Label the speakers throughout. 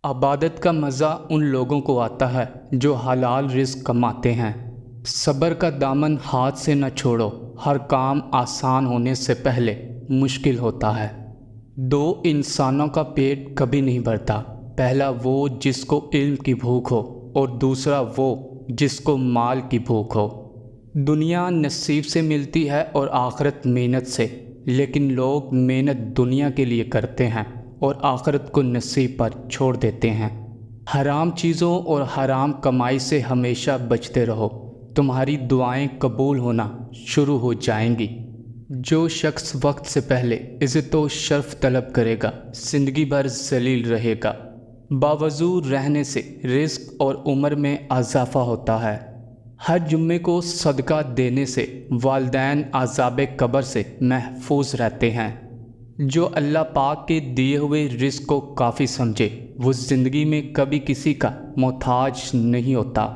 Speaker 1: عبادت کا مزہ ان لوگوں کو آتا ہے جو حلال رزق کماتے ہیں۔ صبر کا دامن ہاتھ سے نہ چھوڑو، ہر کام آسان ہونے سے پہلے مشکل ہوتا ہے۔ دو انسانوں کا پیٹ کبھی نہیں بھرتا، پہلا وہ جس کو علم کی بھوک ہو اور دوسرا وہ جس کو مال کی بھوک ہو۔ دنیا نصیب سے ملتی ہے اور آخرت محنت سے، لیکن لوگ محنت دنیا کے لیے کرتے ہیں اور آخرت کو نصیب پر چھوڑ دیتے ہیں۔ حرام چیزوں اور حرام کمائی سے ہمیشہ بچتے رہو، تمہاری دعائیں قبول ہونا شروع ہو جائیں گی۔ جو شخص وقت سے پہلے عزت و شرف طلب کرے گا، زندگی بھر ذلیل رہے گا۔ باوضو رہنے سے رزق اور عمر میں اضافہ ہوتا ہے۔ ہر جمعے کو صدقہ دینے سے والدین عذاب قبر سے محفوظ رہتے ہیں۔ جو اللہ پاک کے دیے ہوئے رزق کو کافی سمجھے، وہ زندگی میں کبھی کسی کا محتاج نہیں ہوتا۔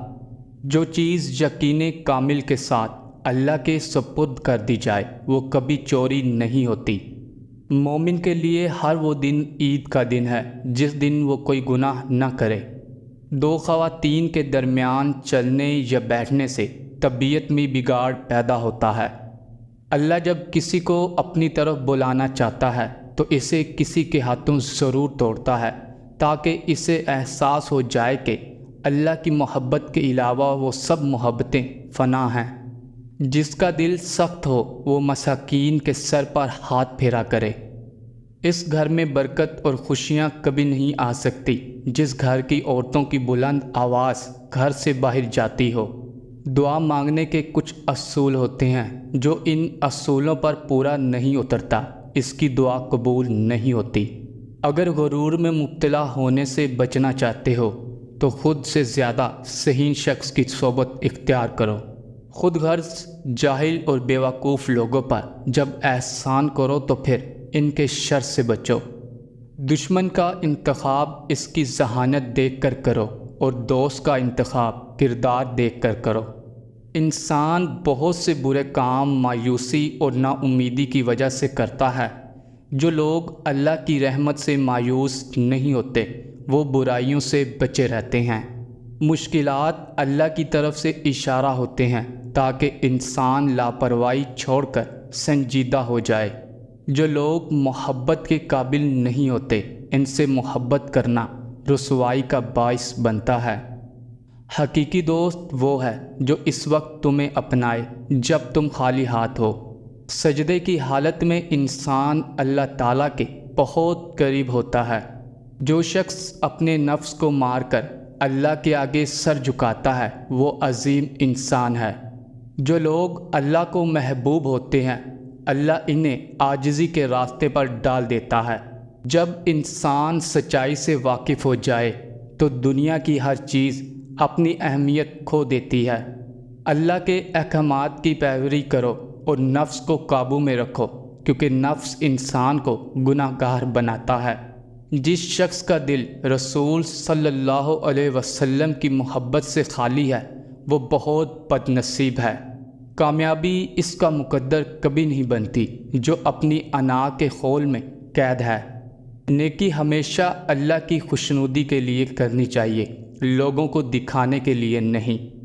Speaker 1: جو چیز یقین کامل کے ساتھ اللہ کے سپرد کر دی جائے، وہ کبھی چوری نہیں ہوتی۔ مومن کے لیے ہر وہ دن عید کا دن ہے جس دن وہ کوئی گناہ نہ کرے۔ دو خواتین کے درمیان چلنے یا بیٹھنے سے طبیعت میں بگاڑ پیدا ہوتا ہے۔ اللہ جب کسی کو اپنی طرف بلانا چاہتا ہے تو اسے کسی کے ہاتھوں ضرور توڑتا ہے، تاکہ اسے احساس ہو جائے کہ اللہ کی محبت کے علاوہ وہ سب محبتیں فنا ہیں۔ جس کا دل سخت ہو وہ مساکین کے سر پر ہاتھ پھیرا کرے۔ اس گھر میں برکت اور خوشیاں کبھی نہیں آ سکتی جس گھر کی عورتوں کی بلند آواز گھر سے باہر جاتی ہو۔ دعا مانگنے کے کچھ اصول ہوتے ہیں، جو ان اصولوں پر پورا نہیں اترتا اس کی دعا قبول نہیں ہوتی۔ اگر غرور میں مبتلا ہونے سے بچنا چاہتے ہو تو خود سے زیادہ ذہین شخص کی صحبت اختیار کرو۔ خود غرض جاہل اور بیوقوف لوگوں پر جب احسان کرو تو پھر ان کے شر سے بچو۔ دشمن کا انتخاب اس کی ذہانت دیکھ کر کرو اور دوست کا انتخاب کردار دیکھ کر کرو۔ انسان بہت سے برے کام مایوسی اور نا امیدی کی وجہ سے کرتا ہے۔ جو لوگ اللہ کی رحمت سے مایوس نہیں ہوتے، وہ برائیوں سے بچے رہتے ہیں۔ مشکلات اللہ کی طرف سے اشارہ ہوتے ہیں تاکہ انسان لاپرواہی چھوڑ کر سنجیدہ ہو جائے۔ جو لوگ محبت کے قابل نہیں ہوتے، ان سے محبت کرنا رسوائی کا باعث بنتا ہے۔ حقیقی دوست وہ ہے جو اس وقت تمہیں اپنائے جب تم خالی ہاتھ ہو۔ سجدے کی حالت میں انسان اللہ تعالیٰ کے بہت قریب ہوتا ہے۔ جو شخص اپنے نفس کو مار کر اللہ کے آگے سر جھکاتا ہے، وہ عظیم انسان ہے۔ جو لوگ اللہ کو محبوب ہوتے ہیں، اللہ انہیں عاجزی کے راستے پر ڈال دیتا ہے۔ جب انسان سچائی سے واقف ہو جائے تو دنیا کی ہر چیز اپنی اہمیت کھو دیتی ہے۔ اللہ کے احکامات کی پیروی کرو اور نفس کو قابو میں رکھو، کیونکہ نفس انسان کو گناہ گار بناتا ہے۔ جس شخص کا دل رسول صلی اللہ علیہ وسلم کی محبت سے خالی ہے، وہ بہت بد نصیب ہے۔ کامیابی اس کا مقدر کبھی نہیں بنتی جو اپنی انا کے خول میں قید ہے۔ نیکی ہمیشہ اللہ کی خوشنودی کے لیے کرنی چاہیے، لوگوں کو دکھانے کے لیے نہیں۔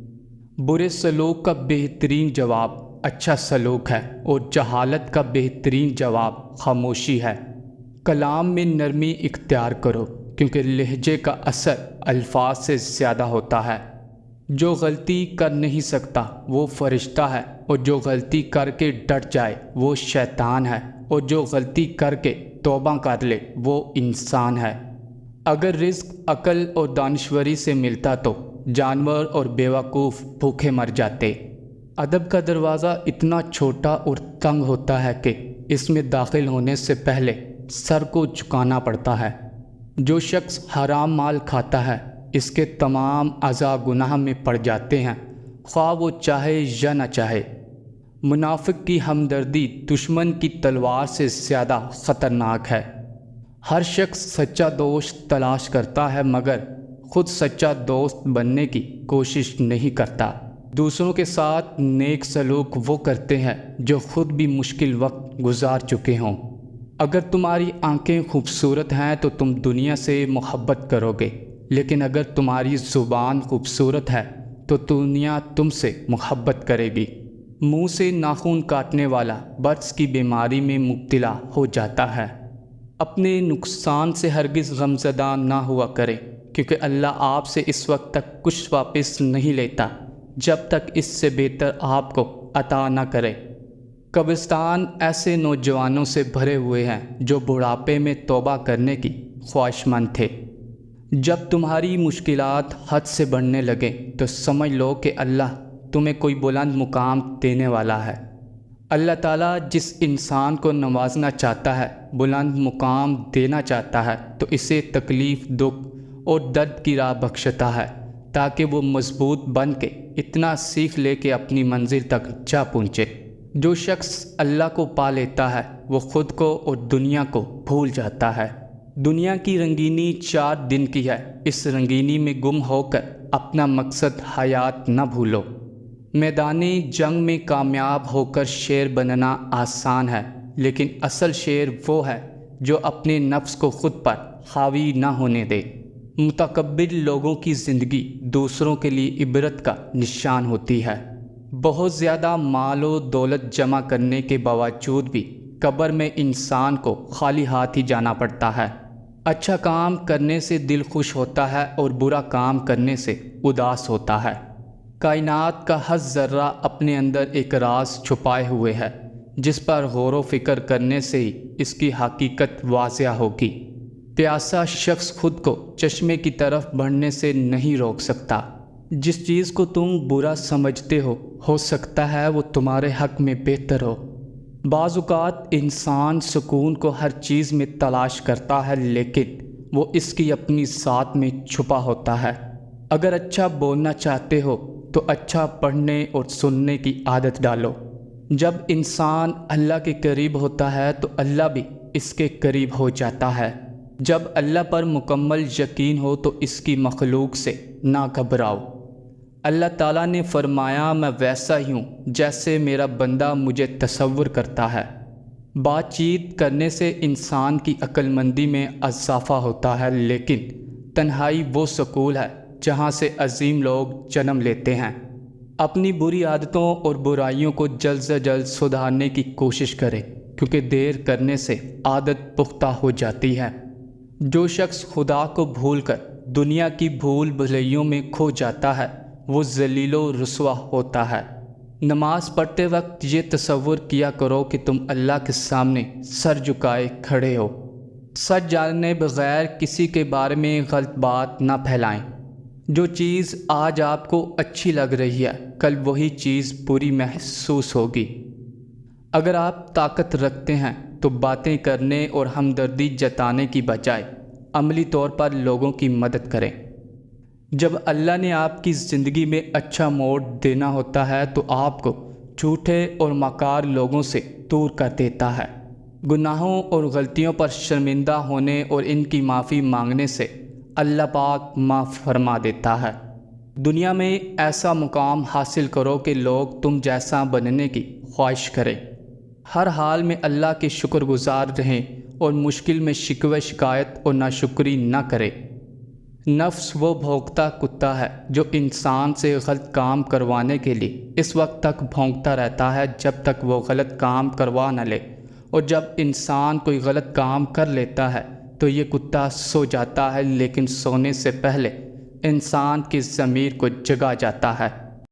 Speaker 1: برے سلوک کا بہترین جواب اچھا سلوک ہے اور جہالت کا بہترین جواب خاموشی ہے۔ کلام میں نرمی اختیار کرو، کیونکہ لہجے کا اثر الفاظ سے زیادہ ہوتا ہے۔ جو غلطی کر نہیں سکتا وہ فرشتہ ہے، اور جو غلطی کر کے ڈٹ جائے وہ شیطان ہے، اور جو غلطی کر کے توبہ کر لے وہ انسان ہے۔ اگر رزق عقل اور دانشوری سے ملتا تو جانور اور بیوقوف بھوکے مر جاتے۔ ادب کا دروازہ اتنا چھوٹا اور تنگ ہوتا ہے کہ اس میں داخل ہونے سے پہلے سر کو جھکانا پڑتا ہے۔ جو شخص حرام مال کھاتا ہے، اس کے تمام اعضاء گناہ میں پڑ جاتے ہیں، خواہ وہ چاہے یا نہ چاہے۔ منافق کی ہمدردی دشمن کی تلوار سے زیادہ خطرناک ہے۔ ہر شخص سچا دوست تلاش کرتا ہے، مگر خود سچا دوست بننے کی کوشش نہیں کرتا۔ دوسروں کے ساتھ نیک سلوک وہ کرتے ہیں جو خود بھی مشکل وقت گزار چکے ہوں۔ اگر تمہاری آنکھیں خوبصورت ہیں تو تم دنیا سے محبت کرو گے، لیکن اگر تمہاری زبان خوبصورت ہے تو دنیا تم سے محبت کرے گی۔ منہ سے ناخن کاٹنے والا برس کی بیماری میں مبتلا ہو جاتا ہے۔ اپنے نقصان سے ہرگز غمزدہ نہ ہوا کرے، کیونکہ اللہ آپ سے اس وقت تک کچھ واپس نہیں لیتا جب تک اس سے بہتر آپ کو عطا نہ کرے۔ قبرستان ایسے نوجوانوں سے بھرے ہوئے ہیں جو بڑھاپے میں توبہ کرنے کی خواہش مند تھے۔ جب تمہاری مشکلات حد سے بڑھنے لگیں تو سمجھ لو کہ اللہ تمہیں کوئی بلند مقام دینے والا ہے۔ اللہ تعالیٰ جس انسان کو نوازنا چاہتا ہے، بلند مقام دینا چاہتا ہے، تو اسے تکلیف، دکھ اور درد کی راہ بخشتا ہے تاکہ وہ مضبوط بن کے اتنا سیکھ لے کہ اپنی منزل تک جا پہنچے۔ جو شخص اللہ کو پا لیتا ہے وہ خود کو اور دنیا کو بھول جاتا ہے۔ دنیا کی رنگینی 4 دن کی ہے، اس رنگینی میں گم ہو کر اپنا مقصد حیات نہ بھولو۔ میدان جنگ میں کامیاب ہو کر شیر بننا آسان ہے، لیکن اصل شیر وہ ہے جو اپنے نفس کو خود پر حاوی نہ ہونے دے۔ متکبر لوگوں کی زندگی دوسروں کے لیے عبرت کا نشان ہوتی ہے۔ بہت زیادہ مال و دولت جمع کرنے کے باوجود بھی قبر میں انسان کو خالی ہاتھ ہی جانا پڑتا ہے۔ اچھا کام کرنے سے دل خوش ہوتا ہے اور برا کام کرنے سے اداس ہوتا ہے۔ کائنات کا ہر ذرہ اپنے اندر ایک راز چھپائے ہوئے ہے، جس پر غور و فکر کرنے سے ہی اس کی حقیقت واضح ہوگی۔ پیاسا شخص خود کو چشمے کی طرف بڑھنے سے نہیں روک سکتا۔ جس چیز کو تم برا سمجھتے ہو سکتا ہے وہ تمہارے حق میں بہتر ہو۔ بعض اوقات انسان سکون کو ہر چیز میں تلاش کرتا ہے، لیکن وہ اس کی اپنی ذات میں چھپا ہوتا ہے۔ اگر اچھا بولنا چاہتے ہو تو اچھا پڑھنے اور سننے کی عادت ڈالو۔ جب انسان اللہ کے قریب ہوتا ہے تو اللہ بھی اس کے قریب ہو جاتا ہے۔ جب اللہ پر مکمل یقین ہو تو اس کی مخلوق سے نہ گھبراؤ۔ اللہ تعالیٰ نے فرمایا، میں ویسا ہی ہوں جیسے میرا بندہ مجھے تصور کرتا ہے۔ بات چیت کرنے سے انسان کی عقل مندی میں اضافہ ہوتا ہے، لیکن تنہائی وہ سکول ہے جہاں سے عظیم لوگ جنم لیتے ہیں۔ اپنی بری عادتوں اور برائیوں کو جلد سے جلد سدھارنے کی کوشش کرے، کیونکہ دیر کرنے سے عادت پختہ ہو جاتی ہے۔ جو شخص خدا کو بھول کر دنیا کی بھول بھلیوں میں کھو جاتا ہے وہ ذلیل و رسوا ہوتا ہے۔ نماز پڑھتے وقت یہ تصور کیا کرو کہ تم اللہ کے سامنے سر جھکائے کھڑے ہو۔ سچ جانے بغیر کسی کے بارے میں غلط بات نہ پھیلائیں۔ جو چیز آج آپ کو اچھی لگ رہی ہے کل وہی چیز بری محسوس ہوگی۔ اگر آپ طاقت رکھتے ہیں تو باتیں کرنے اور ہمدردی جتانے کی بجائے عملی طور پر لوگوں کی مدد کریں۔ جب اللہ نے آپ کی زندگی میں اچھا موڑ دینا ہوتا ہے تو آپ کو جھوٹے اور مکار لوگوں سے دور کر دیتا ہے۔ گناہوں اور غلطیوں پر شرمندہ ہونے اور ان کی معافی مانگنے سے اللہ پاک معاف فرما دیتا ہے۔ دنیا میں ایسا مقام حاصل کرو کہ لوگ تم جیسا بننے کی خواہش کریں۔ ہر حال میں اللہ کے شکر گزار رہیں اور مشکل میں شکوہ شکایت اور ناشکری نہ کریں۔ نفس وہ بھونکتا کتا ہے جو انسان سے غلط کام کروانے کے لیے اس وقت تک بھونکتا رہتا ہے جب تک وہ غلط کام کروا نہ لے، اور جب انسان کوئی غلط کام کر لیتا ہے تو یہ کتا سو جاتا ہے، لیکن سونے سے پہلے انسان کی ضمیر کو جگا جاتا ہے۔